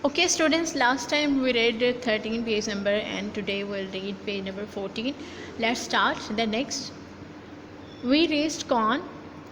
Okay students, last time we read 13 page number and today we'll read page number 14. Let's start the next. We raised corn.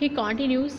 He continues,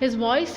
His voice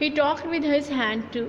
He talked with his hand too,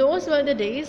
Those were the days,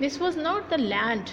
This was not the land,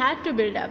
had to build up,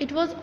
It was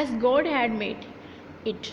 As God had made it,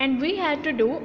And we had to do,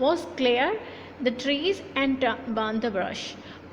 was clear the trees and burn the brush.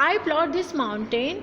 I plowed this mountain,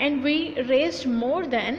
And we raised more than,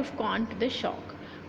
of corn to the shock,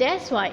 That's why,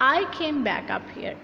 I came back up here,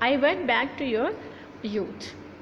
I went back to your youth,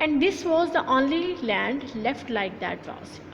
And this was the only land left like that was,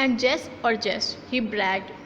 And just, he bragged,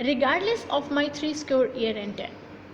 Regardless of my 70 years and 10,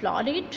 Plowed it,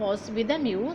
Was with a mule,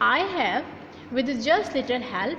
I have, with just little help,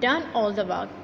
Done all the work,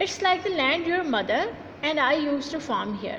It's like the land your mother and I used to farm here,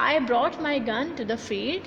I brought my gun to the field,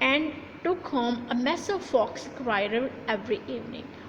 And took home a mess of fox crier every evening,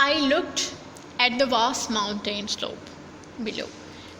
I looked at the vast mountain slope below,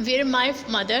Where my mother,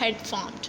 had farmed,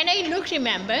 And I looked, remember,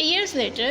Years later,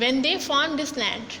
When they farmed this land,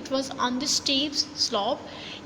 It was on the steep slope,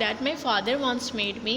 That my father once made me,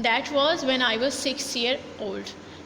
That was when I was 6 years old,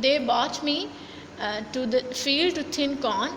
They brought me to the field to thin corn,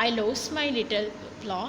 I lost my little plow,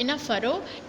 In a furrow,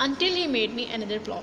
Until he made me another plow,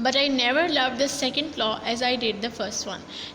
But I never loved the second plow as I did the first one,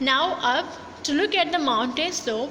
Now up to look at the mountain slope,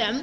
them,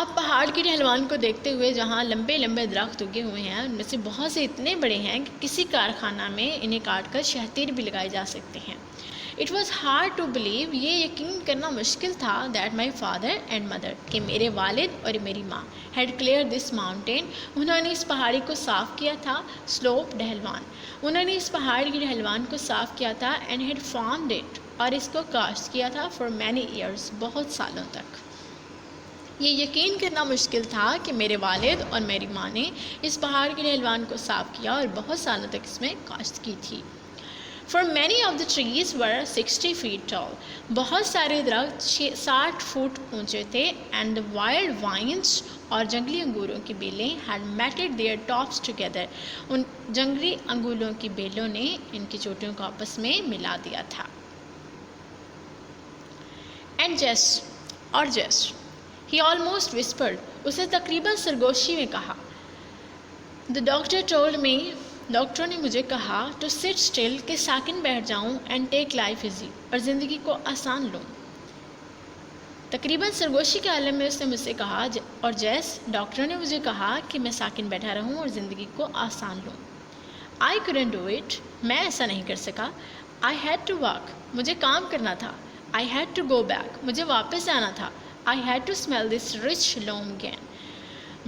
اب پہاڑ کی ڈھلوان کو دیکھتے ہوئے جہاں لمبے لمبے درخت اگے ہوئے ہیں ان میں سے بہت سے اتنے بڑے ہیں کہ کسی کارخانہ میں انہیں کاٹ کر شہتیر بھی لگائے جا سکتے ہیں. It was hard to believe, یہ یقین کرنا مشکل تھا، that my father and mother, کہ میرے والد اور میری ماں ہیڈ کلیئر دس ماؤنٹین، انہوں نے اس پہاڑی کو صاف کیا تھا. سلوپ ڈھلوان، انہوں نے اس پہاڑ کی ڈھلوان کو صاف کیا تھا. اینڈ ہیڈ فارمڈ اٹ، اور اس کو کاشت کیا تھا. فار مینی ایئرس، بہت سالوں تک. یہ یقین کرنا مشکل تھا کہ میرے والد اور میری ماں نے اس پہاڑ کی ڈھلوان کو صاف کیا اور بہت سالوں تک اس میں کاشت کی تھی. For many of the trees were 60 feet tall. بہت سارے درخت 60 فٹ اونچے تھے. And the wild vines اور جنگلی انگوروں کی بیلیں had matted their tops together. ان جنگلی انگوروں کی بیلوں نے ان کی چوٹیوں کو آپس میں ملا دیا تھا. And Jess اور Jess, he almost whispered. اسے تقریباً سرگوشی میں کہا. The doctor told me. Doctor نے مجھے کہا ٹو سٹ اسٹل، کہ ساکن بیٹھ جاؤں. اینڈ ٹیک لائف ایزی، اور زندگی کو آسان لوں. تقریباً سرگوشی کے عالم میں اس نے مجھ سے کہا، اور جیس، ڈاکٹر نے مجھے کہا کہ میں ساکن بیٹھا رہوں اور زندگی کو آسان لوں. آئی couldn't ڈو اٹ، میں ایسا نہیں کر سکا. آئی ہیڈ ٹو واک، مجھے کام کرنا تھا. I had to go back, مجھے واپس آنا تھا. I had to smell this rich loam again,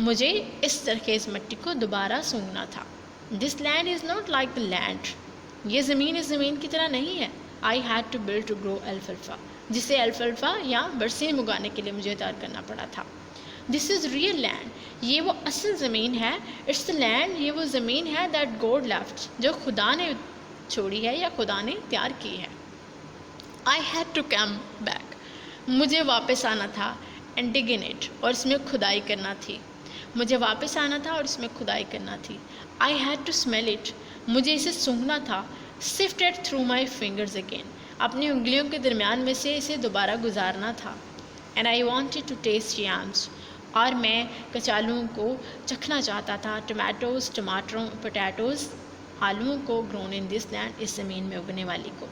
مجھے اس زرخیز مٹی کو دوبارہ سونگھنا تھا. This land is not like the land. یہ زمین اس زمین کی طرح نہیں ہے. I had to build to grow alfalfa، جسے الفلفا یا برسیم اگانے کے لیے مجھے تیار کرنا پڑا تھا. This is real land، یہ وہ اصل زمین ہے. It's the land، یہ وہ زمین ہے that God left، جو خدا نے چھوڑی ہے یا خدا نے تیار کی ہے. I had to come back، مجھے واپس آنا تھا. And dig in it، اور اس میں کھدائی کرنا تھی. مجھے واپس آنا تھا اور اس میں کھدائی کرنا تھی. I had to smell it، مجھے اسے سونگھنا تھا. sift it through my fingers again، اپنی انگلیوں کے درمیان میں سے اسے دوبارہ گزارنا تھا. and I wanted to taste yams، اور میں کچالوں کو چکھنا چاہتا تھا. ٹماٹوز، ٹماٹروں، پوٹیٹوز، آلوؤں کو. grown in this land، اس زمین میں اگنے والی کو.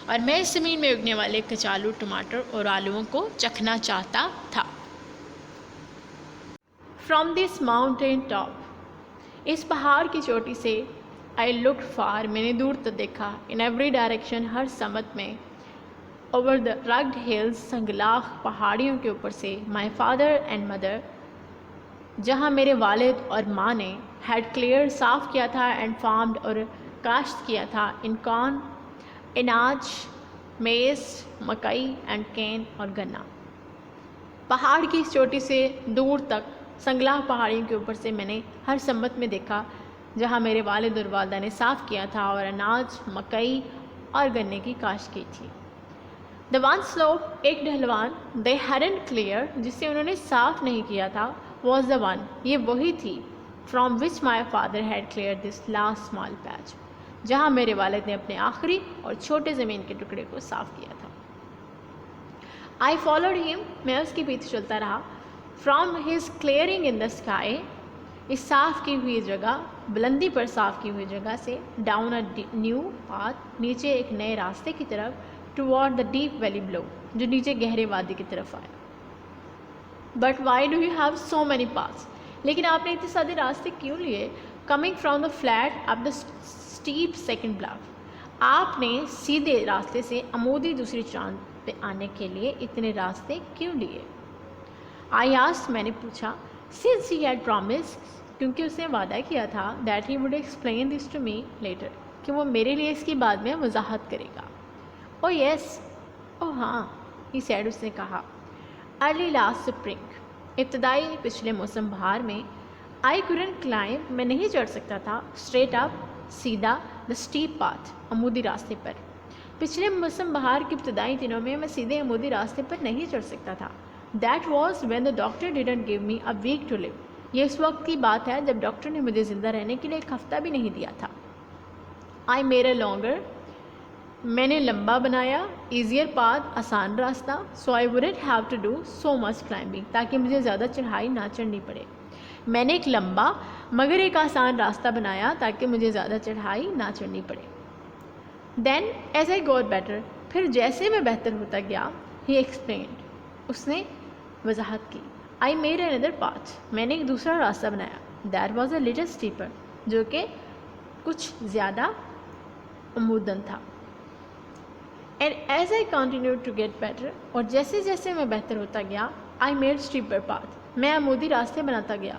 اور میں اس زمین میں اگنے والے کچالو، ٹماٹر اور آلوؤں کو چکھنا چاہتا تھا. From this mountain top، اس پہاڑ کی چوٹی سے. I looked far، میں نے دور تک دیکھا. In every direction، ہر سمت میں. Over the rugged hills، سنگلاخ پہاڑیوں کے اوپر سے. My father and mother، جہاں میرے والد اور ماں نے. had cleared، صاف کیا تھا. and farmed، اور کاشت کیا تھا. in corn، اناج، میز، مکئی. and cane، اور گنا. پہاڑ کی اس چوٹی سے دور تک سنگلاخ پہاڑیوں کے اوپر سے میں نے ہر سمت میں دیکھا جہاں میرے والد اور والدہ نے صاف کیا تھا اور اناج، مکئی اور گنے کی کاشت کی تھی. The one slope، ایک ڈھلوان. They hadn't cleared، جسے انہوں نے صاف نہیں کیا تھا. Was the one، یہ وہی تھی. From which my father had cleared this last small patch، جہاں میرے والد نے اپنے آخری اور چھوٹے زمین کے ٹکڑے کو صاف کیا تھا. I followed him، میں اس کے پیچھے چلتا رہا. From his clearing in the sky، اس صاف کی ہوئی جگہ، بلندی پر صاف کی ہوئی جگہ سے. Down a new path، نیچے ایک نئے راستے کی طرف. Toward the deep valley below، جو نیچے گہرے وادی کی طرف آیا. But why do you have so many paths، لیکن آپ نے اتنے سارے راستے کیوں لیے. Coming from the flat up the steep second bluff، آپ نے سیدھے راستے سے عمودی دوسری چاند پہ آنے کے لیے اتنے راستے کیوں لیے. I asked، میں نے پوچھا. Since he had promised، کیونکہ اس نے وعدہ کیا تھا. That he would explain this to me later، کہ وہ میرے لیے اس کی بعد میں وضاحت کرے گا. Oh yes، oh ہاں، he said، اس نے کہا. Early last spring، ابتدائی پچھلے موسم بہار میں. I couldn't climb، میں نہیں چڑھ سکتا تھا. Straight up، سیدھا. The steep path، عمودی راستے پر. پچھلے موسم بہار کے ابتدائی دنوں میں میں سیدھے عمودی راستے پر نہیں چڑھ سکتا تھا. That was when the doctor didn't give me a week to live، یہ اس وقت کی بات ہے جب ڈاکٹر نے مجھے زندہ رہنے کے لیے ایک ہفتہ بھی نہیں دیا تھا. I made a longer، میں نے لمبا بنایا. easier path، آسان راستہ. so I wouldn't have to do so much climbing، تاکہ مجھے زیادہ چڑھائی نہ چڑھنی پڑے. میں نے ایک لمبا مگر ایک آسان راستہ بنایا تاکہ مجھے زیادہ چڑھائی نہ چڑھنی پڑے. Then as I got better، پھر جیسے میں بہتر ہوتا گیا. he explained، اس نے وضاحت کی. I made another path. میں نے ایک دوسرا راستہ بنایا. That was a little steeper. جو کہ کچھ زیادہ عمودن تھا. And as I continued to get better, اور جیسے جیسے میں بہتر ہوتا گیا, I made steeper path. میں عمودی راستے بناتا گیا.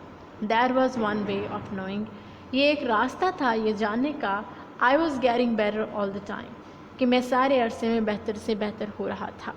There was one way of knowing. یہ ایک راستہ تھا یہ جاننے کا. I was getting better all the time. کہ میں سارے عرصے میں بہتر سے بہتر ہو رہا تھا.